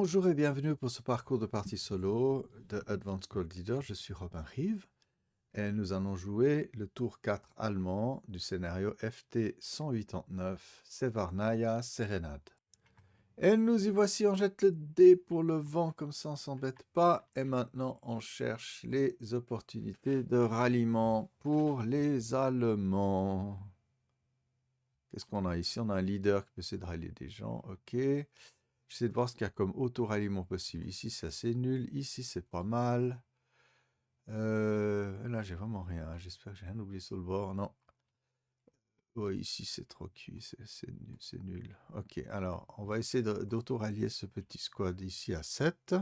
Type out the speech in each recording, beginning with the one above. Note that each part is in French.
Bonjour et bienvenue pour ce parcours de partie solo de Advanced World Leader. Je suis Robin Rive et nous allons jouer le tour 4 allemand du scénario FT 189 Sevarnaya Serenade. Et nous y voici, on jette le dé pour le vent, comme ça on s'embête pas. Et maintenant on cherche les opportunités de ralliement pour les Allemands. Qu'est-ce qu'on a ici? On a un leader qui peut essayer de rallier des gens, ok. J'essaie de voir ce qu'il y a comme auto-ralliement possible. Ici, c'est assez nul. Ici, c'est pas mal. Là, j'ai vraiment rien. J'espère que j'ai rien oublié sur le bord. Non. Oh, ici, c'est trop cuit. C'est nul. Ok, alors, on va essayer d'auto-rallier ce petit squad ici à 7.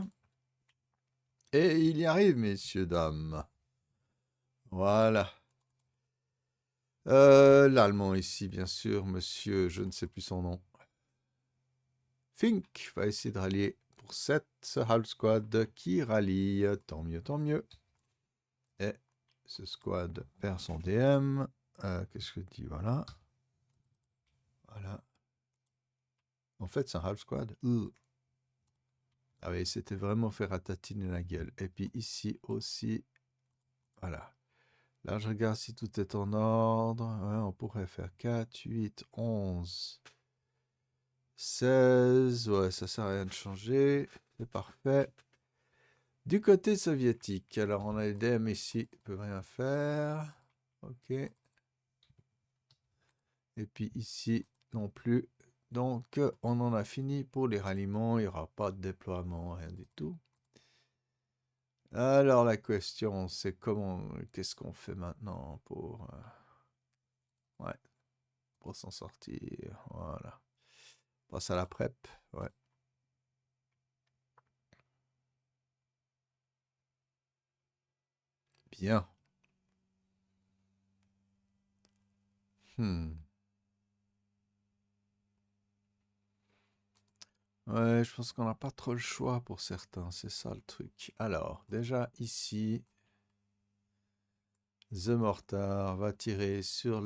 Et il y arrive, messieurs, dames. Voilà. L'allemand ici, bien sûr. Monsieur, je ne sais plus son nom. Fink va essayer de rallier pour 7. Ce half squad qui rallie. Tant mieux, tant mieux. Et ce squad perd son DM. Qu'est-ce que je dis? Voilà. Voilà. En fait, c'est un half squad. Ah oui, c'était vraiment fait ratatiner la gueule. Et puis ici aussi. Voilà. Là, je regarde si tout est en ordre. Ouais, on pourrait faire 4, 8, 11, 16. Ouais, ça sert à rien de changer. C'est parfait. Du côté soviétique, alors on a les DM ici, ils peuvent rien faire. Ok. Et puis ici non plus. Donc on en a fini pour les ralliements, il n'y aura pas de déploiement, rien du tout. Alors la question c'est qu'est-ce qu'on fait maintenant ouais, pour s'en sortir. Voilà. On passe à la prep, ouais. Bien. Ouais, je pense qu'on n'a pas trop le choix pour certains, c'est ça le truc. Alors, déjà ici, The Mortar va tirer sur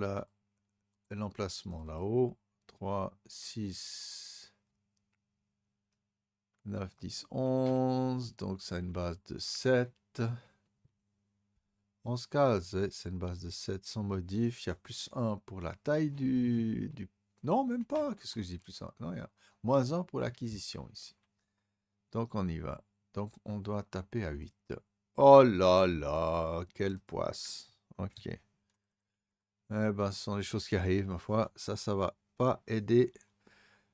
l'emplacement là-haut. 3, 6, 9, 10, 11. Donc, ça a une base de 7. 11 cases, c'est une base de 7 sans modif. Il y a plus 1 pour la taille du... Non, même pas. Qu'est-ce que je dis plus 1? Non, il y a moins 1 pour l'acquisition ici. Donc, on y va. Donc, on doit taper à 8. Oh là là, quelle poisse. Ok. Eh ben, ce sont des choses qui arrivent, ma foi. Ça va pas aider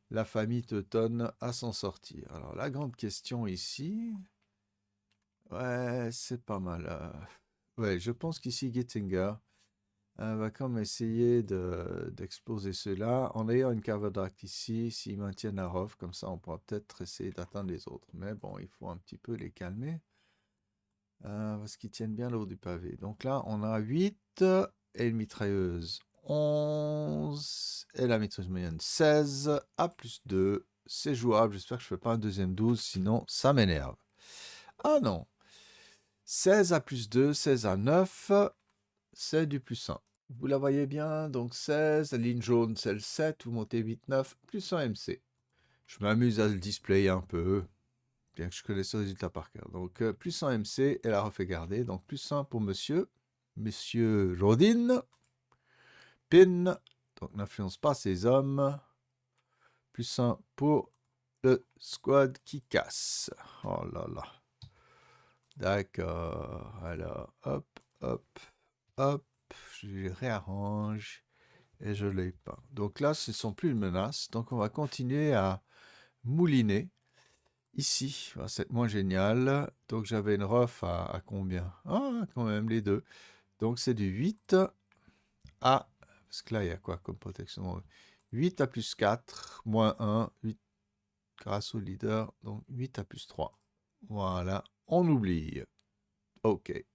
la famille Teuton à s'en sortir. Alors, la grande question ici... Ouais, c'est pas mal. Ouais, je pense qu'ici, Gettinger va quand même essayer d'exploser ceux-là. En ayant une Cavadrak ici, s'ils maintiennent la ROF, comme ça, on pourra peut-être essayer d'atteindre les autres. Mais bon, il faut un petit peu les calmer. Parce qu'ils tiennent bien le haut du pavé. Donc là, on a 8 et une mitrailleuse 11 et la mitrailleuse moyenne 16 à plus 2. C'est jouable. J'espère que je ne fais pas un deuxième 12, sinon ça m'énerve. Ah non. 16 à plus 2, 16 à 9, c'est du plus 1. Vous la voyez bien, donc 16, la ligne jaune c'est le 7, vous montez 8, 9, plus 1 MC. Je m'amuse à le displayer un peu, bien que je connaisse le résultat par cœur. Donc plus 1 MC, elle a refait garder, donc plus 1 pour monsieur Rodin, Pin, donc n'influence pas ses hommes, plus 1 pour le squad qui casse. Oh là là. D'accord, alors hop, hop, hop, je les réarrange et je les peins. Donc là, ce ne sont plus une menace, donc on va continuer à mouliner. Ici, c'est moins génial. Donc j'avais une ref à combien? Ah, quand même, les deux. Donc c'est du 8 à... Parce que là, il y a quoi comme protection? 8 à plus 4, moins 1, 8 grâce au leader. Donc 8 à plus 3. Voilà, on oublie. Ok.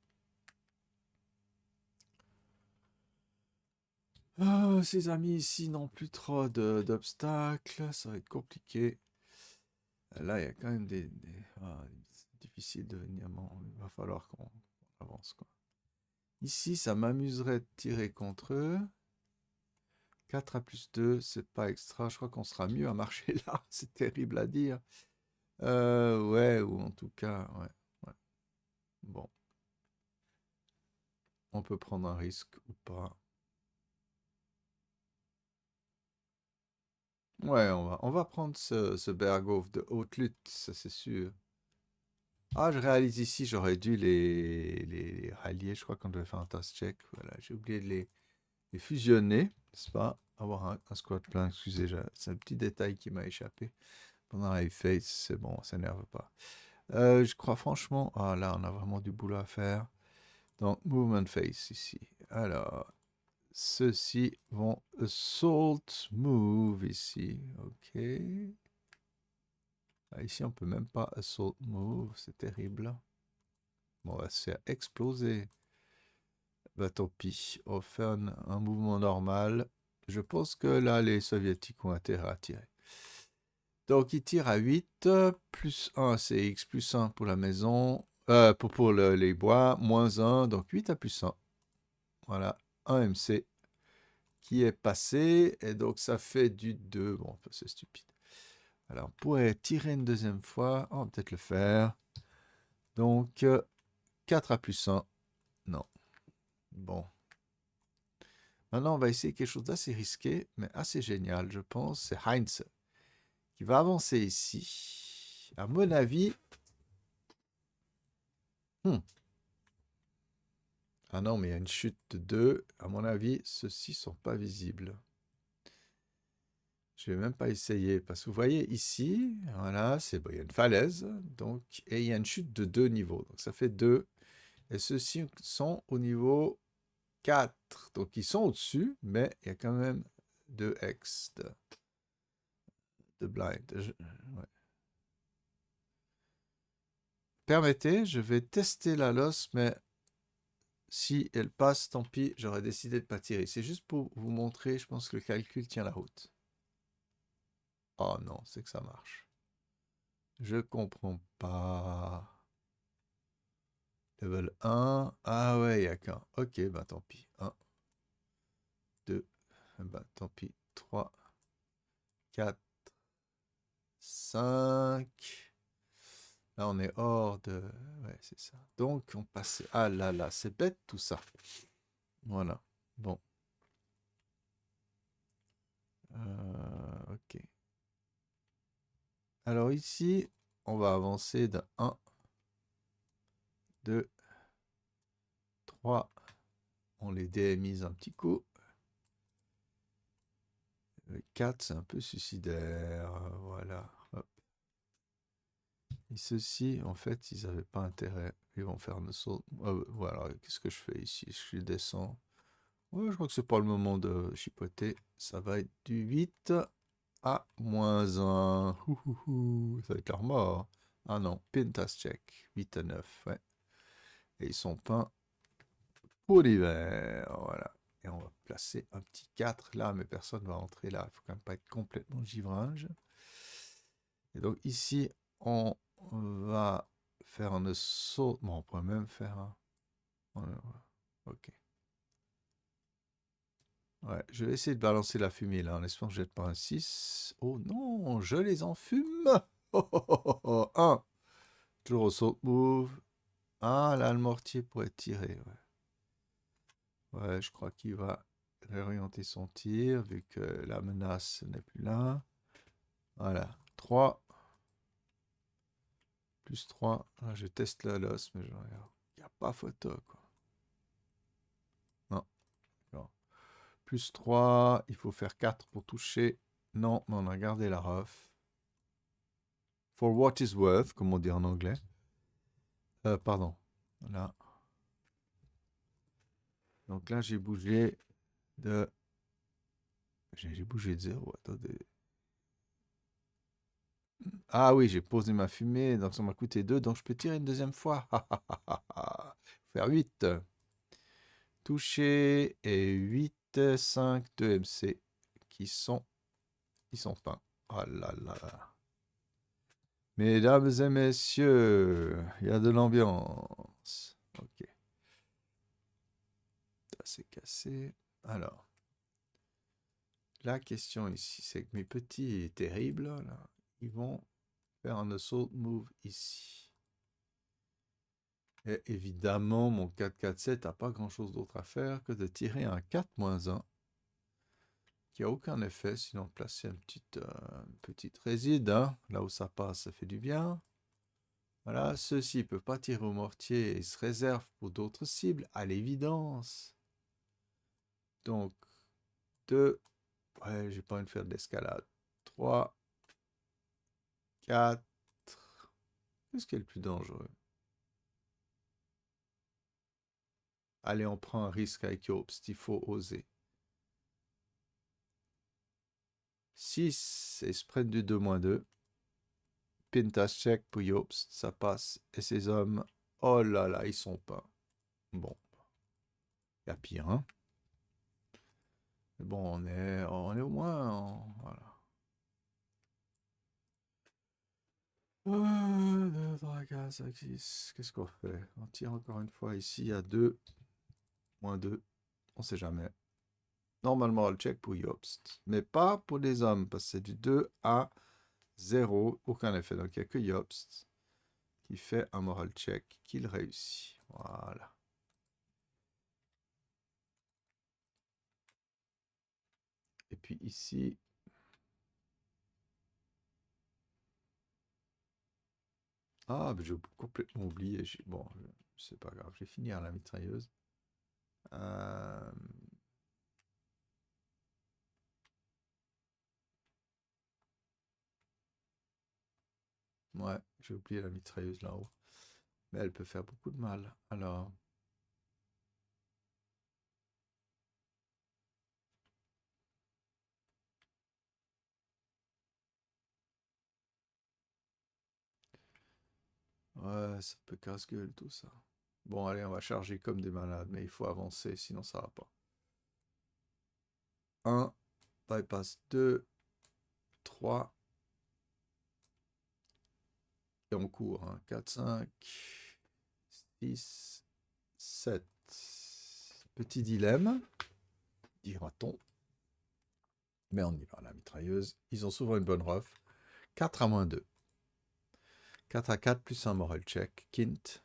Ces amis ici n'ont plus trop d'obstacles. Ça va être compliqué. Là, il y a quand même c'est difficile de venir. Il va falloir qu'on avance, quoi. Ici, ça m'amuserait de tirer contre eux. 4 à plus 2, c'est pas extra. Je crois qu'on sera mieux à marcher là. C'est terrible à dire. Ouais, ou en tout cas, ouais, ouais. Bon, on peut prendre un risque ou pas. Ouais, on va prendre ce Berghoff de haute lutte, ça c'est sûr. Ah, je réalise ici, j'aurais dû les rallier. Je crois qu'on devait faire un task check. Voilà, j'ai oublié de les fusionner, n'est-ce pas? Avoir un squad plein, excusez, c'est un petit détail qui m'a échappé. Pendant la face, c'est bon, ça n'énerve pas. Je crois franchement, ah là, on a vraiment du boulot à faire. Donc, movement face ici. Alors, ceux-ci vont assault move ici. Ok. Ah, ici, on peut même pas assault move, c'est terrible. Bon, on va se faire exploser. Bah tant pis, on va faire un mouvement normal. Je pense que là, les soviétiques ont intérêt à tirer. Donc, ils tirent à 8, plus 1 CX, plus 1 pour la maison, pour les bois, moins 1, donc 8 à plus 1. Voilà, 1 MC qui est passé, et donc ça fait du 2. Bon, c'est stupide. Alors, on pourrait tirer une deuxième fois, on va peut-être le faire. Donc, 4 à plus 1, non. Bon. Maintenant, on va essayer quelque chose d'assez risqué, mais assez génial, je pense. C'est Heinz qui va avancer ici. À mon avis... hmm. Ah non, mais il y a une chute de 2. À mon avis, ceux-ci sont pas visibles. Je vais même pas essayer, parce que vous voyez ici, voilà, bon, il y a une falaise, donc, et il y a une chute de 2 niveaux. Donc ça fait 2. Et ceux-ci sont au niveau 4. Donc ils sont au-dessus, mais il y a quand même 2 X de blind. Ouais. Permettez, je vais tester la loss, mais si elle passe, tant pis, j'aurais décidé de ne pas tirer. C'est juste pour vous montrer, je pense que le calcul tient la route. Oh non, c'est que ça marche. Je comprends pas. Level 1. Ah ouais, il n'y a qu'un. Ok, bah tant pis. 1, 2, bah tant pis. 3, 4, 5. Là, on est hors de... Ouais, c'est ça. Donc, on passe... Ah là là, c'est bête tout ça. Voilà. Bon. Ok. Alors ici, on va avancer de 1, 2, 3. On les DMise un petit coup. Le 4, c'est un peu suicidaire. Voilà. Hop. Et ceux-ci, en fait, ils n'avaient pas intérêt. Ils vont faire une saut. Voilà, qu'est-ce que je fais ici? Je descends. Ouais, je crois que c'est pas le moment de chipoter. Ça va être du 8 à moins 1. Ça va être leur mort. Ah non, Pintas check. 8 à 9, ouais. Et ils sont peints pour l'hiver. Voilà. Et on va placer un petit 4 là, mais personne ne va entrer là. Il faut quand même pas être complètement givrage. Et donc ici, on va faire un saut. Bon, on pourrait même faire un... Ok. Ouais, je vais essayer de balancer la fumée là, en espérant que je jette pas un 6. Oh non, je les enfume. Oh, oh, oh, oh, oh. 1. Toujours au saut move. Ah, là, le mortier pourrait tirer. Ouais, ouais, je crois qu'il va réorienter son tir, vu que la menace n'est plus là. Voilà. 3. Plus 3. Ah, je teste la loss, mais il n'y a pas photo, quoi. Non. Non. Plus 3. Il faut faire 4 pour toucher. Non, mais on a gardé la ref. For what is worth, comme on dit en anglais. Pardon. Là. Donc là, j'ai bougé de... J'ai bougé de 0. Attendez. Ah oui, j'ai posé ma fumée, donc ça m'a coûté 2, donc je peux tirer une deuxième fois. Faire 8. Toucher et 8, 5, 2 MC qui sont... Ils sont peints. Oh là là. Mesdames et messieurs, il y a de l'ambiance. Ok. Ça c'est cassé. Alors, la question ici, c'est que mes petits terribles, là, ils vont faire un assault move ici. Et évidemment, mon 4-4-7 n'a pas grand-chose d'autre à faire que de tirer un 4-1 qui a aucun effet, sinon placer une petite réside, hein. Là où ça passe, ça fait du bien. Voilà, ceux-ci ne peuvent pas tirer au mortier et se réservent pour d'autres cibles, à l'évidence. Donc, 2, ouais, j'ai pas envie de faire de l'escalade. 3, 4, qu'est-ce qui est le plus dangereux? Allez, on prend un risque avec Yobst, il faut oser. 6, et sprint du 2-2. Pintas check pour Yobst, ça passe. Et ces hommes, oh là là, ils sont pas. Bon, il y a pire, hein. Mais bon, on est au moins, voilà. 1, 2, 3, 4, 5, 6. Qu'est-ce qu'on fait? On tire encore une fois ici à 2, -2. On sait jamais. Normalement, le check pour Yobst. Mais pas pour les hommes, parce que c'est du 2 à 0. Aucun effet. Donc, il n'y a que Yobst qui fait un moral check, qu'il réussit. Voilà. Et puis ici, ah, j'ai complètement oublié. Bon, c'est pas grave, je vais finir la mitrailleuse. Euh, Ouais, j'ai oublié la mitrailleuse là-haut. Mais elle peut faire beaucoup de mal. Alors, ouais, ça peut casse-gueule tout ça. Bon, allez, on va charger comme des malades, mais il faut avancer, sinon ça va pas. 1, bypass 2, 3, et on court. Hein. 4, 5, 6, 7. Petit dilemme, dira-t-on. Mais on y va, la mitrailleuse. Ils ont souvent une bonne ref. 4 à -2. 4 à 4 plus un moral check. Quint.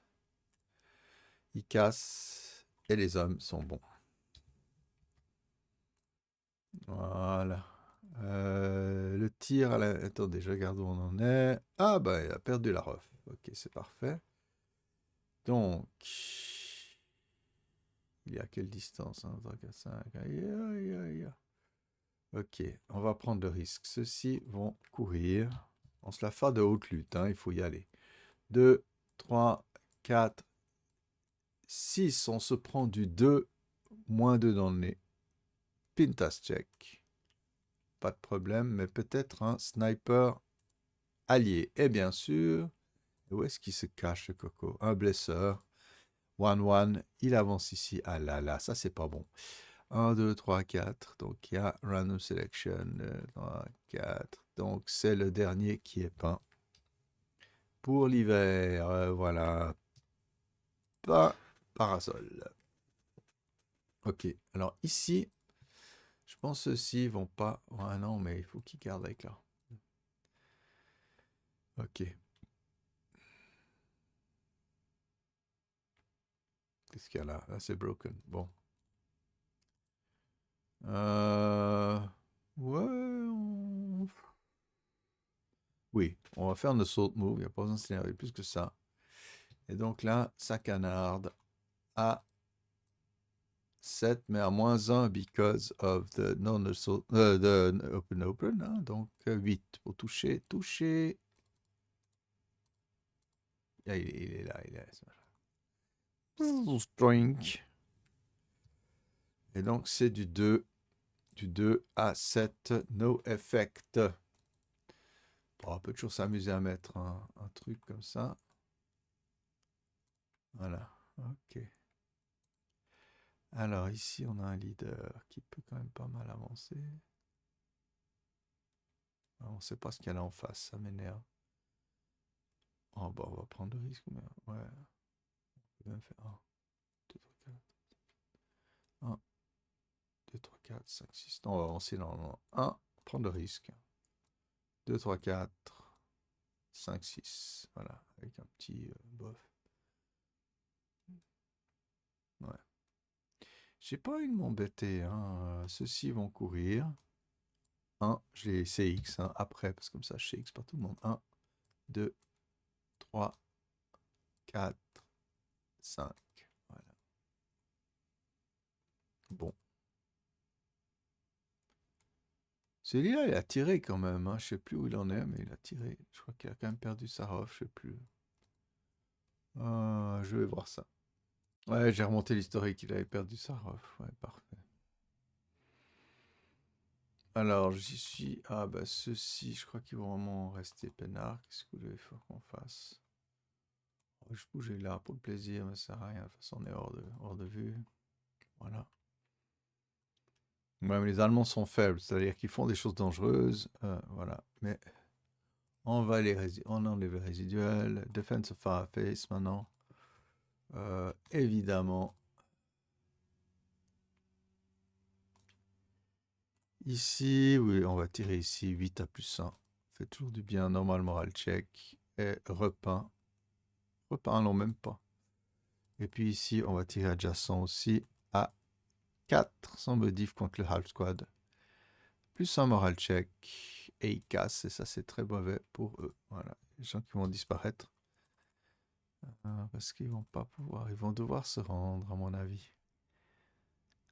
Il casse. Et les hommes sont bons. Voilà. Le tir à la... Attendez, je regarde où on en est. Ah, bah, il a perdu la ref. Ok, c'est parfait. Donc, il est à quelle distance? 1, 3, 4, 5. Aïe, aïe, aïe. Ok, on va prendre le risque. Ceux-ci vont courir. On se la fait de haute lutte, hein, il faut y aller. 2, 3, 4, 6. On se prend du 2, -2 dans le nez. Pintas check. Pas de problème, mais peut-être un sniper allié. Et bien sûr, où est-ce qu'il se cache, le coco? Un blesseur. 1-1, il avance ici. Ah là là, ça c'est pas bon. 1, 2, 3, 4. Donc il y a random selection. 3, 4. Donc c'est le dernier qui est peint. Pour l'hiver, voilà. Pas parasol. Ok, alors ici, je pense que ceux-ci vont pas. Ah non, mais il faut qu'ils gardent avec là. Ok. Qu'est-ce qu'il y a là? Là, c'est broken. Bon. Euh... Ouais. Oui, on va faire une assault move. Il n'y a pas besoin de s'énerver plus que ça. Et donc là, ça canarde à 7, mais à -1 because of the non-assault, the open, hein, donc 8 pour toucher, toucher. Ah, il est là, il est là. Strink. Et donc c'est du 2 à 7, no effect. Bon, on peut toujours s'amuser à mettre un truc comme ça. Voilà, ok. Alors ici, on a un leader qui peut quand même pas mal avancer. On ne sait pas ce qu'il y a là en face, ça m'énerve. Oh bah on va prendre le risque, mais ouais. On peut même faire 1, 2, 3, 4. 1, 2, 3, 4, 5, 6. Non, on va avancer normalement. 1, prendre le risque. 2, 3, 4, 5, 6. Voilà, avec un petit bof. Ouais. J'ai pas eu de m'embêter. Hein. Ceux-ci vont courir. 1, j'ai CX hein, après, parce que comme ça, je CX pas tout le monde. 1, 2, 3, 4, 5. Voilà. Bon. Celui-là, il a tiré quand même. Hein. Je sais plus où il en est, mais il a tiré. Je crois qu'il a quand même perdu sa rof, je sais plus. Je vais voir ça. Ouais, j'ai remonté l'historique. Il avait perdu sa rof. Ouais, parfait. Alors, j'y suis. Ah, bah, ceux-ci, je crois qu'ils vont vraiment rester peinards. Qu'est-ce qu'il faut qu'on fasse? Je bougeais là pour le plaisir, mais ça sert à rien. De toute façon, on est hors de vue. Voilà. Ouais, mais les Allemands sont faibles, c'est-à-dire qu'ils font des choses dangereuses. Voilà. Mais on enlève les résiduels. Defense of Fireface maintenant. Évidemment. Ici, oui, on va tirer ici 8 à plus 1. Fait toujours du bien. Normal moral check. Et repeint. Repeint, non, même pas. Et puis ici, on va tirer adjacent aussi à 4 sans modif contre le half squad. Plus un moral check. Et ils cassent. Et ça, c'est très mauvais pour eux. Voilà. Les gens qui vont disparaître. Parce qu'ils vont pas pouvoir. Ils vont devoir se rendre, à mon avis.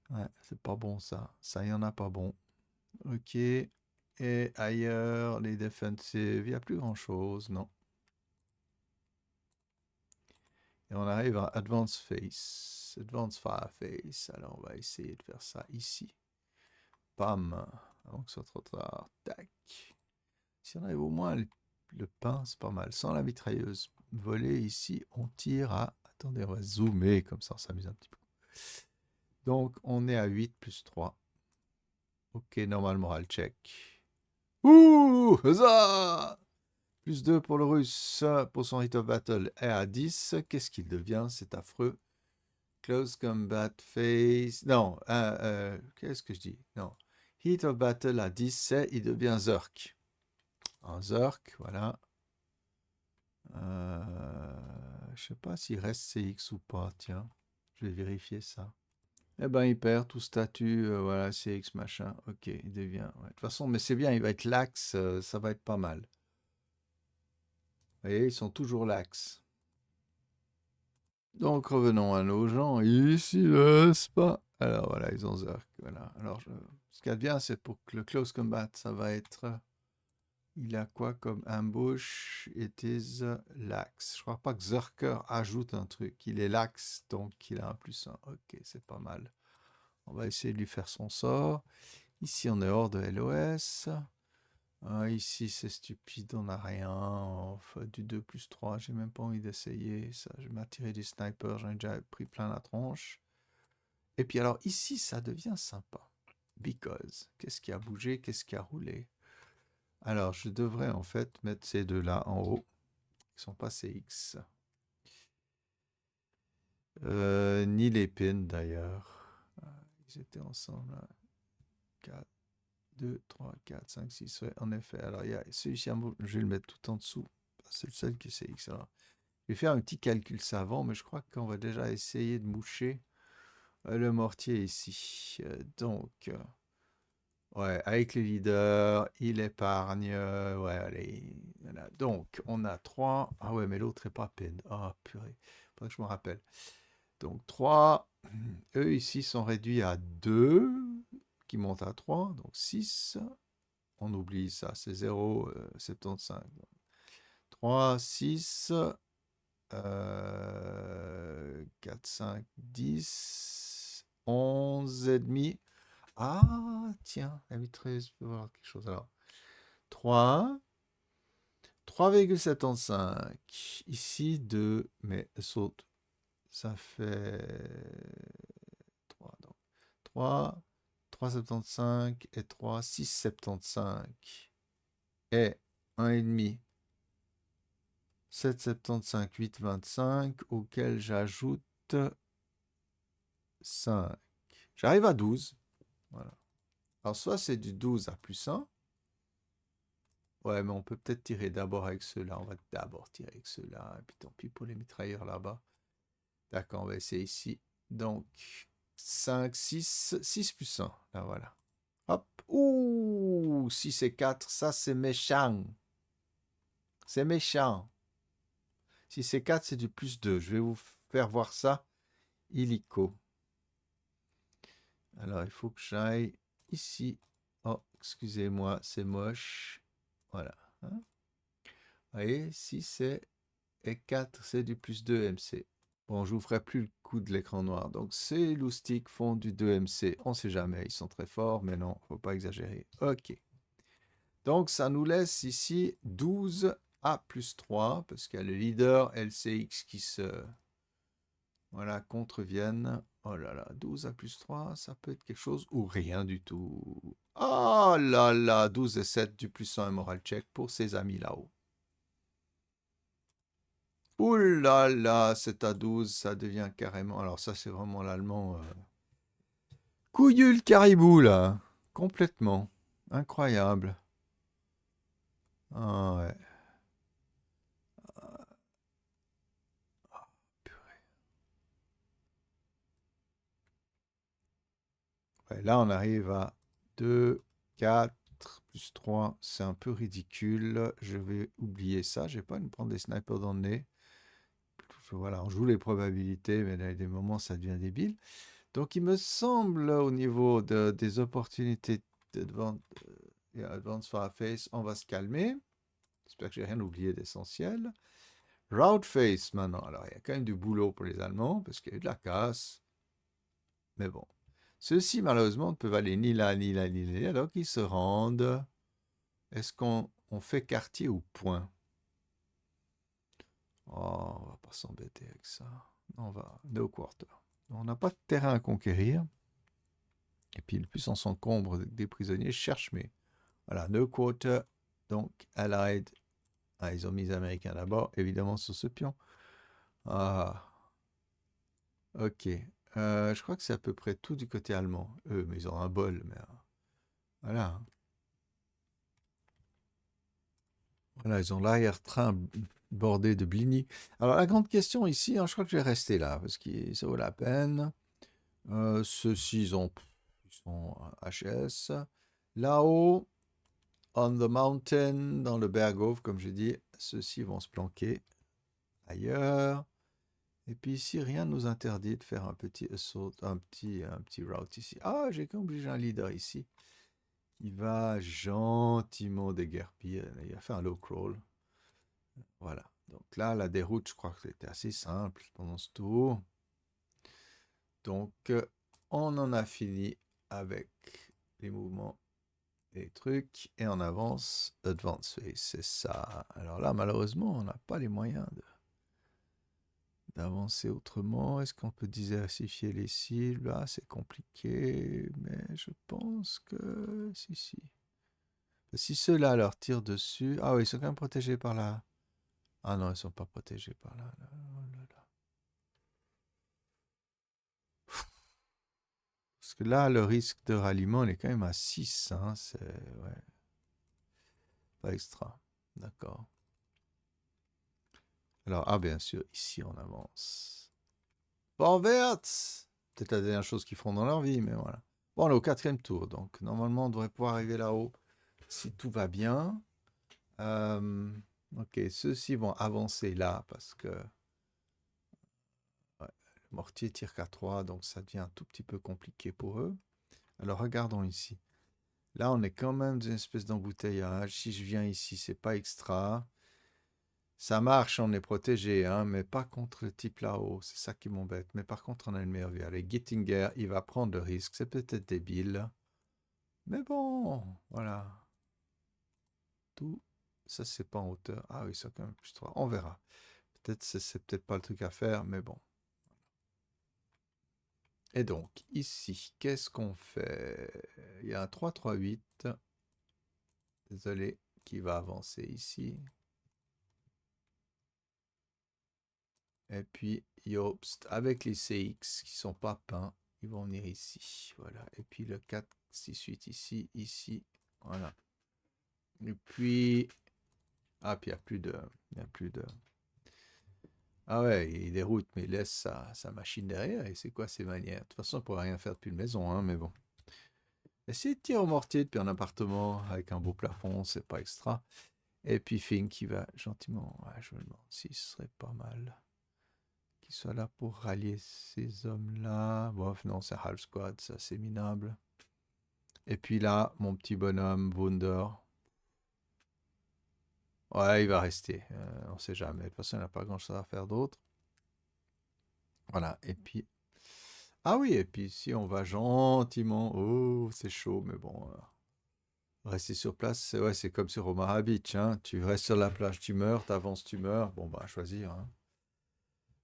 Ouais, c'est pas bon ça. Ça, y en a pas bon. Ok. Et ailleurs, les defensives, il n'y a plus grand-chose, non. Et on arrive à Advanced Face. Advanced Fireface. Alors, on va essayer de faire ça ici. Pam. Avant que ce soit trop tard. Tac. Si on arrive au moins le pain, c'est pas mal. Sans la mitrailleuse volée, ici, on tire à... Attendez, on va zoomer, comme ça, on s'amuse un petit peu. Donc, on est à 8 plus 3. Ok, normal moral check. Ouh, ça plus 2 pour le russe, pour son hit of battle est à 10. Qu'est-ce qu'il devient? C'est affreux. Close combat phase. Non, qu'est-ce que je dis? Non. Hit of battle à 10, il devient Zerk. Un Zerk, voilà. Je sais pas s'il reste CX ou pas, tiens. Je vais vérifier ça. Eh ben, il perd tout statut, voilà, CX machin. Ok, il devient. Ouais. De toute façon, mais c'est bien, il va être lax, ça va être pas mal. Vous voyez, ils sont toujours lax. Donc revenons à nos gens. Ici le spa. Alors voilà, ils ont Zerk. Voilà. Alors ce qu'il y a de bien, c'est pour que le close combat, ça va être. Il a quoi comme ambush? It is lax. Je crois pas que Zerker ajoute un truc. Il est lax, donc il a un plus 1. Ok, c'est pas mal. On va essayer de lui faire son sort. Ici, on est hors de LOS. Ici, c'est stupide, on n'a rien. Enfin, du 2 plus 3, j'ai même pas envie d'essayer. Ça, je vais m'attirer des snipers, j'en ai déjà pris plein la tronche. Et puis alors, ici, ça devient sympa. Because, qu'est-ce qui a bougé, qu'est-ce qui a roulé? Alors, je devrais en fait mettre ces deux-là en haut. Ils sont pas CX. Ni les pins d'ailleurs. Ils étaient ensemble. 4, 2, 3, 4, 5, 6. Ouais, en effet. Alors, il y a celui-ci, je vais le mettre tout en dessous. C'est le seul qui est CX. Alors, je vais faire un petit calcul savant, mais je crois qu'on va déjà essayer de moucher le mortier ici. Ouais, avec les leaders, il épargne. Ouais, allez. Voilà. Donc, on a 3. Ah ouais, mais l'autre est pas peine. Ah, purée. Faudrait que je me rappelle. Donc, 3. Eux, ici, sont réduits à 2, qui montent à 3. Donc, 6. On oublie ça, c'est 0,75. 3, 6, 4, 5, 10, 11 et demi. Ah, tiens, la mitrailleuse peut voir quelque chose. Alors, 3, 3,75. Ici, 2, mais saute. Ça fait 3, donc 3, 3,75 et 3, 6,75. Et 1,5. 7,75, 8,25, auquel j'ajoute 5. J'arrive à 12. Voilà. Alors, soit c'est du 12 à plus 1, Ouais, mais on peut peut-être tirer d'abord avec ceux-là. On va d'abord tirer avec ceux-là. Et puis tant pis pour les mitrailleurs là-bas. D'accord, on va essayer ici. Donc, 5, 6, 6 plus 1. Là, voilà. Hop. Ouh, 6 et 4, ça c'est méchant. C'est méchant. 6 et 4, c'est du plus 2. Je vais vous faire voir ça illico. Alors, il faut que j'aille ici. Oh, excusez-moi, c'est moche. Voilà. Hein. Vous voyez, 6 et 4, c'est du plus 2 MC. Bon, je vous ferai plus le coup de l'écran noir. Donc, ces loustiques font du 2 MC. On ne sait jamais, ils sont très forts, mais non, faut pas exagérer. Ok. Donc, ça nous laisse ici 12 A plus 3, parce qu'il y a le leader LCX qui se voilà, contreviennent. Oh là là, 12 A plus 3, ça peut être quelque chose ou rien du tout. Oh là là, 12 et 7 du plus 1 moral check pour ses amis là-haut. Ouh là là, c'est à 12, ça devient carrément... Alors ça, c'est vraiment l'allemand... Couillu le caribou, là. Complètement. Incroyable. Ah ouais. Purée. Ouais, là, on arrive à 2, 4, plus 3. C'est un peu ridicule. Je vais oublier ça. Je vais pas nous prendre des snipers dans le nez. Voilà, on joue les probabilités, mais il y a des moments, ça devient débile. Donc, il me semble, au niveau des opportunités Advance Face, on va se calmer. J'espère que j'ai rien oublié d'essentiel. Route Face maintenant. Alors, il y a quand même du boulot pour les Allemands, parce qu'il y a eu de la casse. Mais bon. Ceux-ci, malheureusement, ne peuvent aller ni là, ni là, ni là. Donc, ils se rendent. Est-ce qu'on fait quartier ou point? Oh, on va pas s'embêter avec ça. On va no quarter. On n'a pas de terrain à conquérir. Et puis, le plus on s'encombre des prisonniers, cherche, mais voilà, no quarter. Donc, Allied. Ah, ils ont mis les Américains d'abord, évidemment, sur ce pion. Ah, ok. Je crois que c'est à peu près tout du côté allemand. Eux, mais ils ont un bol. Mais voilà. Voilà, ils ont l'arrière-train bordé de Bligny. Alors, la grande question ici, hein, je crois que je vais rester là, parce que ça vaut la peine. Ceux-ci, ils sont HS. Là-haut, on the mountain, dans le Berghof, comme je dis, ceux-ci vont se planquer ailleurs. Et puis ici, rien ne nous interdit de faire un petit assault, un petit route ici. Ah, j'ai obligé un leader ici. Il va gentiment déguerpir. Il va faire un low crawl. Voilà. Donc là, la déroute, je crois que c'était assez simple pendant ce tour. Donc, on en a fini avec les mouvements et les trucs. Et on avance. Advance phase, c'est ça. Alors là, malheureusement, on n'a pas les moyens d'avancer autrement. Est-ce qu'on peut diversifier les cibles? Ah, c'est compliqué, mais je pense que si. Si ceux-là leur tirent dessus... Ah oui, ils sont quand même protégés par là. Ah non, ils sont pas protégés par là. Oh là là. Parce que là, le risque de ralliement, il est quand même à 6. Hein, c'est ouais, pas extra. D'accord. Alors, ah bien sûr, ici on avance. Vorwärts! Peut-être la dernière chose qu'ils feront dans leur vie, mais voilà. Bon, on est au 4e tour, donc normalement on devrait pouvoir arriver là-haut si tout va bien. Ok, ceux-ci vont avancer là parce que ouais, le mortier tire qu'à 3, donc ça devient un tout petit peu compliqué pour eux. Alors regardons ici. Là, on est quand même dans une espèce d'embouteillage. Si je viens ici, c'est pas extra. Ça marche, on est protégé, hein, mais pas contre le type là-haut. C'est ça qui m'embête. Mais par contre, on a une meilleure vue. Allez, Gittinger, il va prendre le risque. C'est peut-être débile. Mais bon, voilà. Tout ça, c'est pas en hauteur. Ah oui, ça quand même plus 3. On verra. Peut-être c'est peut-être pas le truc à faire, mais bon. Et donc, ici, qu'est-ce qu'on fait? Il y a un 3-3-8. Désolé, qui va avancer ici. Et puis, Yobst, avec les CX qui sont pas peints, ils vont venir ici. Voilà. Et puis le 4, 6, 8 ici, ici. Voilà. Et puis... Ah, puis il n'y a plus de... Il y a plus de... Ah ouais, il déroute, mais il laisse sa machine derrière. Et c'est quoi ces manières? De toute façon, on ne pourra rien faire depuis une maison, hein, mais bon. Essayer de tirer au mortier depuis un appartement avec un beau plafond, c'est pas extra. Et puis Finn qui va gentiment... Ouais, je me demande si ce serait pas mal qu'il soit là pour rallier ces hommes-là. Bof, non, c'est half squad, ça c'est minable. Et puis là, mon petit bonhomme, Wunder. Ouais, il va rester. On sait jamais. De toute façon, il n'a pas grand-chose à faire d'autre. Voilà. Et puis... Ah oui, et puis si on va gentiment... Oh, c'est chaud, mais bon... rester sur place, ouais, c'est comme sur Omaha Beach, hein. Tu restes sur la plage, tu meurs, t'avances, tu meurs. Bon, bah, à choisir, hein.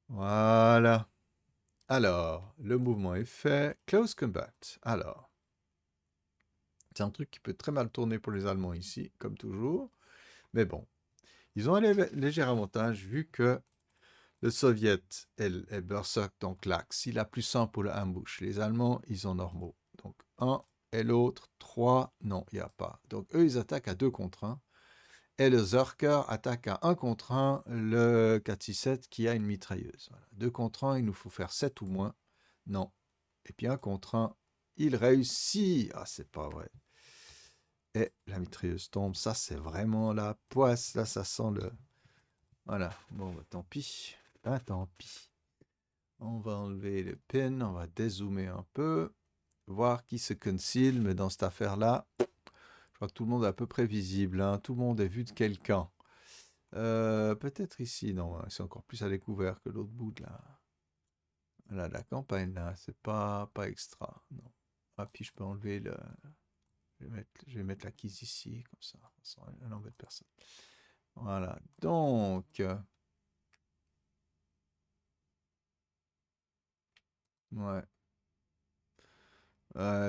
Voilà. Alors, le mouvement est fait. Close combat. Alors, c'est un truc qui peut très mal tourner pour les Allemands ici, comme toujours. Mais bon, ils ont un léger avantage vu que le Soviet est berserk, donc l'axe. Il a plus 100 pour le ambush. Les Allemands, ils ont normaux. Donc, un et l'autre, 3, non, il n'y a pas. Donc, eux, ils attaquent à 2 contre 1. Et le Zerker attaque à 1 contre 1 le 467 qui a une mitrailleuse. Voilà. 2 contre 1, il nous faut faire 7 ou moins. Non. Et puis 1 contre 1, il réussit. Ah, c'est pas vrai. Et la mitrailleuse tombe. Ça, c'est vraiment la poisse. Là, ça sent le... Voilà. Bon, bah, tant pis. Ah, tant pis. On va enlever le pin. On va dézoomer un peu. Voir qui se conceal. Mais dans cette affaire-là, je crois que tout le monde est à peu près visible, hein. Tout le monde est vu de quelqu'un. Peut-être ici, non, hein, c'est encore plus à découvert que l'autre bout de la campagne, là, c'est pas extra, non. Ah, puis je peux enlever le... Je vais mettre la keys ici, comme ça elle n'embête personne. Voilà, donc... ouais,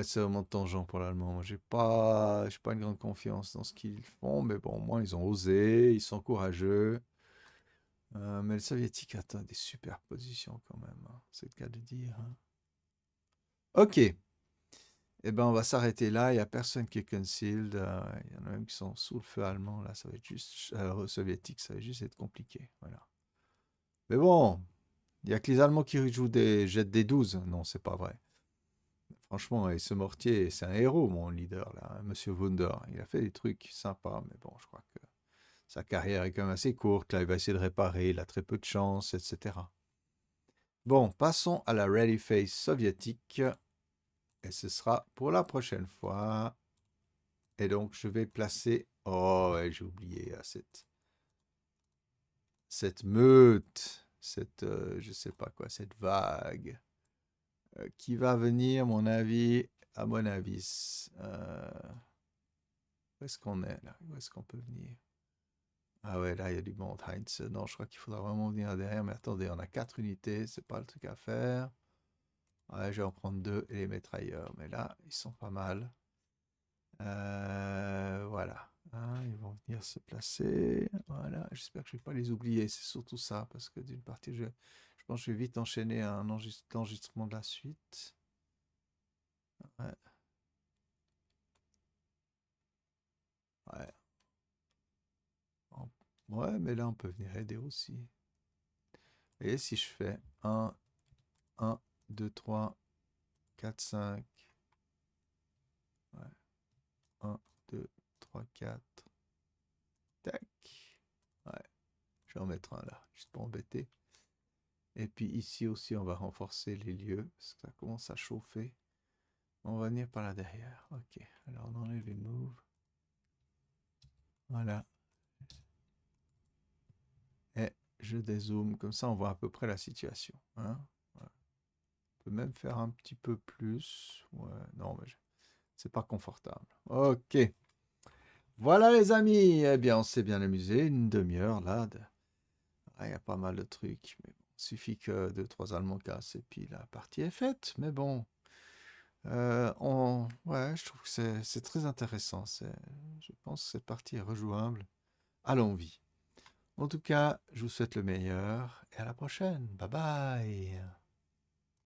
c'est vraiment tangent pour l'allemand. Moi, j'ai pas une grande confiance dans ce qu'ils font, mais bon, au moins, ils ont osé, ils sont courageux. Mais le soviétique atteint des super positions quand même, hein, c'est le cas de dire, hein. Ok. Eh ben, on va s'arrêter là. Il n'y a personne qui est concealed. Il y en a même qui sont sous le feu allemand. Là, ça va être juste soviétique. Ça va juste être compliqué. Voilà. Mais bon, il y a que les Allemands qui jouent jettent des 12. Non, c'est pas vrai. Franchement, et ce mortier, c'est un héros, mon leader, là, hein, Monsieur Wunder. Il a fait des trucs sympas, mais bon, je crois que sa carrière est quand même assez courte. Là, il va essayer de réparer. Il a très peu de chance, etc. Bon, passons à la Ready Face soviétique. Et ce sera pour la prochaine fois. Et donc, je vais placer... Oh, ouais, j'ai oublié cette meute, je sais pas quoi, cette vague qui va venir, à mon avis. Où est-ce qu'on est là? Où est-ce qu'on peut venir? Ah ouais, là, il y a du monde, Heinz. Non, je crois qu'il faudra vraiment venir derrière. Mais attendez, on a 4 unités, c'est pas le truc à faire. Ouais, je vais en prendre 2 et les mettre ailleurs. Mais là, ils sont pas mal. Voilà. Hein, ils vont venir se placer. Voilà. J'espère que je ne vais pas les oublier. C'est surtout ça, parce que d'une partie, je pense que je vais vite enchaîner un enregistrement de la suite. Ouais. Ouais. Ouais, mais là, on peut venir aider aussi. Et si je fais 1, 2, 3, 4, 5. Ouais. 1, 2, 3, 4. Tac. Ouais. Je vais en mettre un là, juste pour embêter. Et puis ici aussi, on va renforcer les lieux, parce que ça commence à chauffer. On va venir par là derrière. Ok, alors on enlève les moves. Voilà. Et je dézoome, comme ça on voit à peu près la situation, hein. Voilà. On peut même faire un petit peu plus. Ouais, non, mais c'est pas confortable. Ok. Voilà les amis. Eh bien, on s'est bien amusé. Une demi-heure là. Ah, il y a pas mal de trucs. Mais bon, il suffit que 2, 3 Allemands cassent et puis la partie est faite. Mais bon. Ouais, je trouve que c'est très intéressant. Je pense que cette partie est rejouable. Allons-y. En tout cas, je vous souhaite le meilleur et à la prochaine. Bye bye.